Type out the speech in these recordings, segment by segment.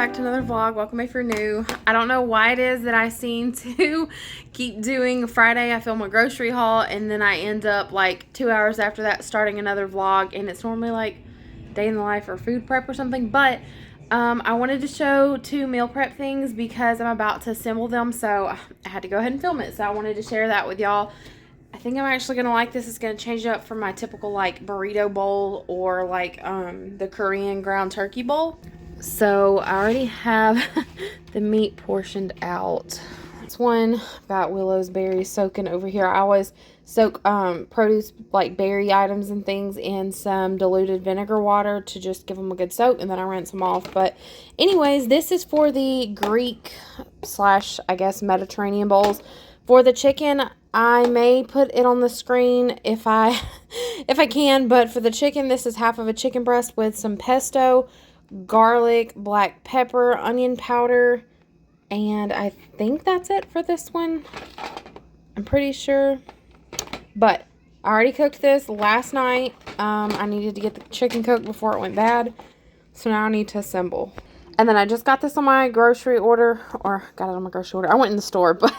back to another vlog. Welcome if you're new. I don't know why it is that I seem to keep doing Friday. I film a grocery haul and then I end up like 2 hours after that starting another vlog, and it's normally like day in the life or food prep or something. But I wanted to show 2 meal prep things because I'm about to assemble them, so I had to go ahead and film it. So I wanted to share that with y'all. I think I'm actually going to like this. It's going to change it up from my typical like burrito bowl or like the Korean ground turkey bowl. So I already have the meat portioned out. This one got Willow's berries soaking over here. I always soak produce like berry items and things in some diluted vinegar water to just give them a good soak, and then I rinse them off. But anyways, this is for the Greek slash I guess Mediterranean bowls. For the chicken, I may put it on the screen if I can, but for the chicken, this is half of a chicken breast with some pesto, garlic, black pepper, onion powder, and I think that's it for this one. I'm pretty sure. But I already cooked this last night. I needed to get the chicken cooked before it went bad. So now I need to assemble. And then I just got this on my grocery order, or got it on my grocery order. I went in the store, but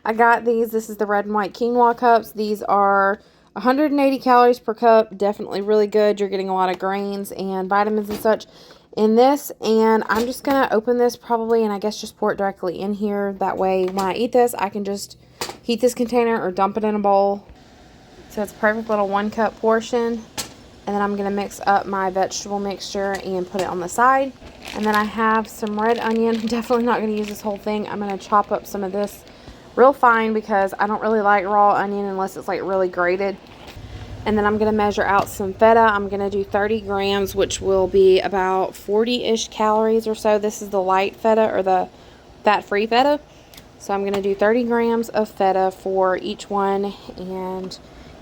I got these. This is the red and white quinoa cups. These are 180 calories per cup. Definitely really good. You're getting a lot of grains and vitamins and such in this. And I'm just going to open this probably, and I guess just pour it directly in here. That way when I eat this, I can just heat this container or dump it in a bowl. So it's a perfect little 1 cup portion. And then I'm going to mix up my vegetable mixture and put it on the side. And then I have some red onion. I'm definitely not going to use this whole thing. I'm going to chop up some of this real fine because I don't really like raw onion unless it's like really grated. And then I'm going to measure out some feta. I'm going to do 30 grams, which will be about 40-ish calories or so. This is the light feta or the fat-free feta. So I'm going to do 30 grams of feta for each one and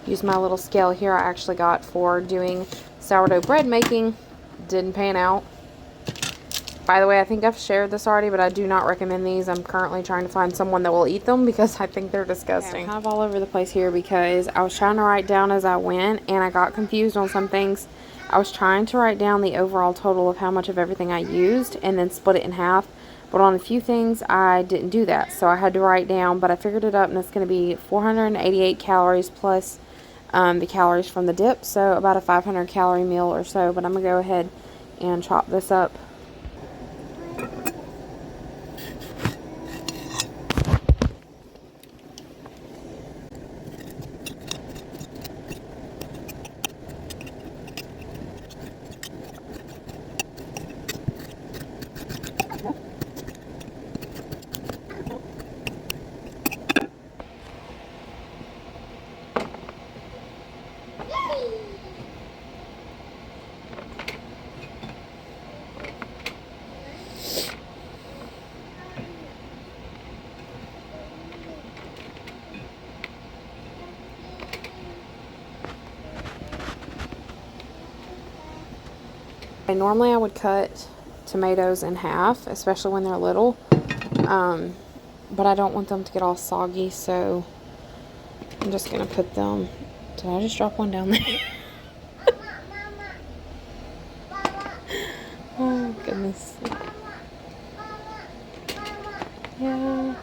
use my little scale here I actually got for doing sourdough bread making. Didn't pan out. By the way, I think I've shared this already, but I do not recommend these. I'm currently trying to find someone that will eat them because I think they're disgusting. I'm kind of all over the place here because I was trying to write down as I went and I got confused on some things. I was trying to write down the overall total of how much of everything I used and then split it in half. But on a few things, I didn't do that. So I had to write down, but I figured it up, and it's going to be 488 calories plus the calories from the dip, so about a 500 calorie meal or so. But I'm gonna go ahead and chop this up. Normally I would cut tomatoes in half, especially when they're little, but I don't want them to get all soggy, so I'm just going to put them. Did I just drop one down there? Oh, goodness. Yeah.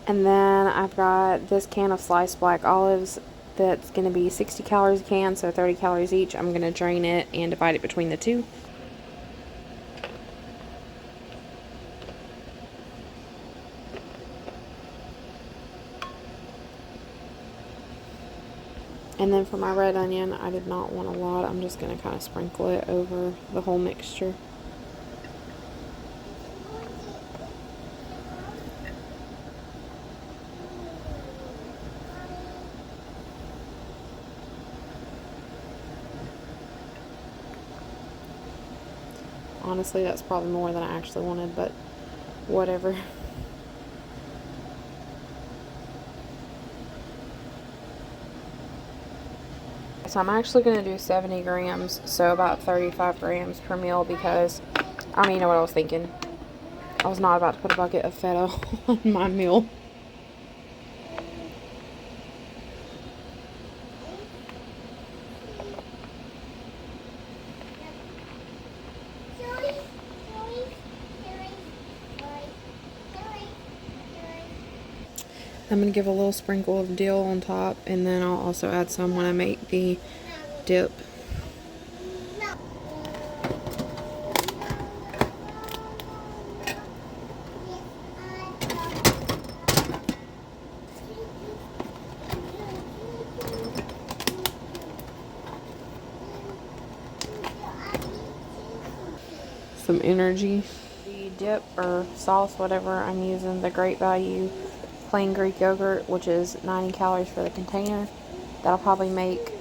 And then I've got this can of sliced black olives. That's going to be 60 calories a can, so 30 calories each. I'm going to drain it and divide it between the two. And then for my red onion, I did not want a lot. I'm just going to kind of sprinkle it over the whole mixture. Honestly, that's probably more than I actually wanted, but whatever. So I'm actually going to do 70 grams, so about 35 grams per meal, because I don't even know what I was thinking. I was not about to put a bucket of feta on my meal. I'm going to give a little sprinkle of dill on top, and then I'll also add some when I make the dip. Some energy. The dip or sauce, whatever I'm using, the Great Value plain Greek yogurt, which is 90 calories for the container. That'll probably make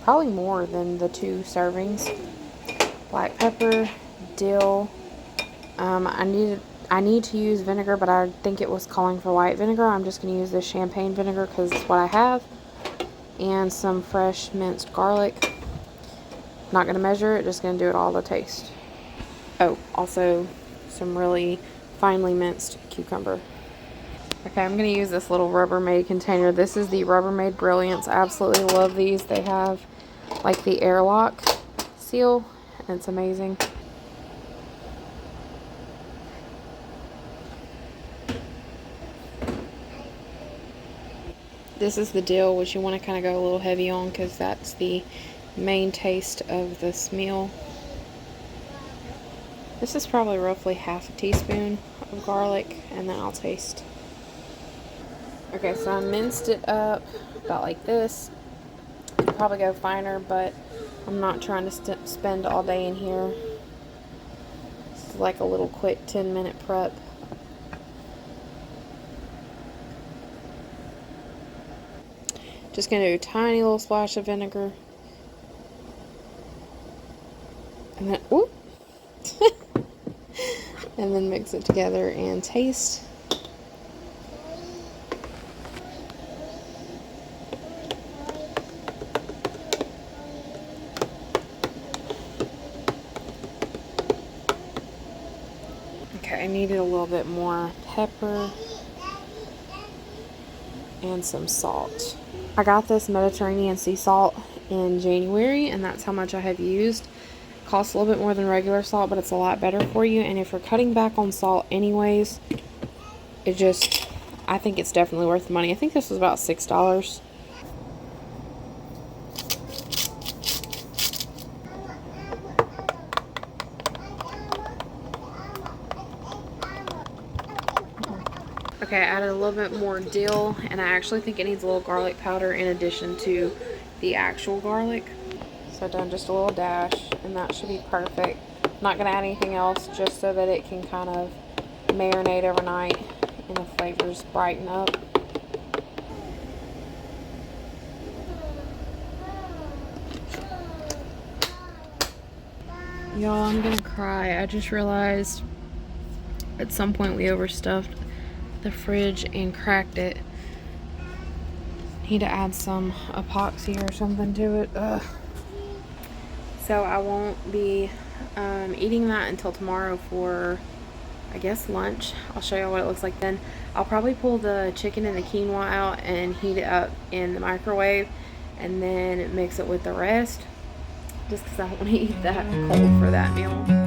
more than the 2 servings. Black pepper, dill. I need to use vinegar, but I think it was calling for white vinegar. I'm just going to use this champagne vinegar because it's what I have. And some fresh minced garlic. Not going to measure it, just going to do it all to taste. Oh, also some really finely minced cucumber. Okay, I'm going to use this little Rubbermaid container. This is the Rubbermaid Brilliance. I absolutely love these. They have like the airlock seal, and it's amazing. This is the dill, which you want to kind of go a little heavy on because that's the main taste of this meal. This is probably roughly half a teaspoon of garlic, and then I'll taste. Okay, so I minced it up about like this. Could probably go finer, but I'm not trying to spend all day in here. This is like a little quick 10-minute prep. Just gonna do a tiny little splash of vinegar. And then, whoop. And then mix it together and taste. Okay, I needed a little bit more pepper and some salt. I got this Mediterranean sea salt in January, and that's how much I have used. Costs a little bit more than regular salt, but it's a lot better for you. And if you're cutting back on salt anyways, I think it's definitely worth the money. I think this was about $6. Okay, I added a little bit more dill, and I actually think it needs a little garlic powder in addition to the actual garlic. So I've done just a little dash, and that should be perfect. Not going to add anything else, just so that it can kind of marinate overnight and the flavors brighten up. Y'all, I'm going to cry. I just realized at some point we overstuffed the fridge and cracked it. Need to add some epoxy or something to it. Ugh. So I won't be eating that until tomorrow for, I guess, lunch. I'll show you what it looks like then. I'll probably pull the chicken and the quinoa out and heat it up in the microwave and then mix it with the rest, just because I don't want to eat that cold for that meal.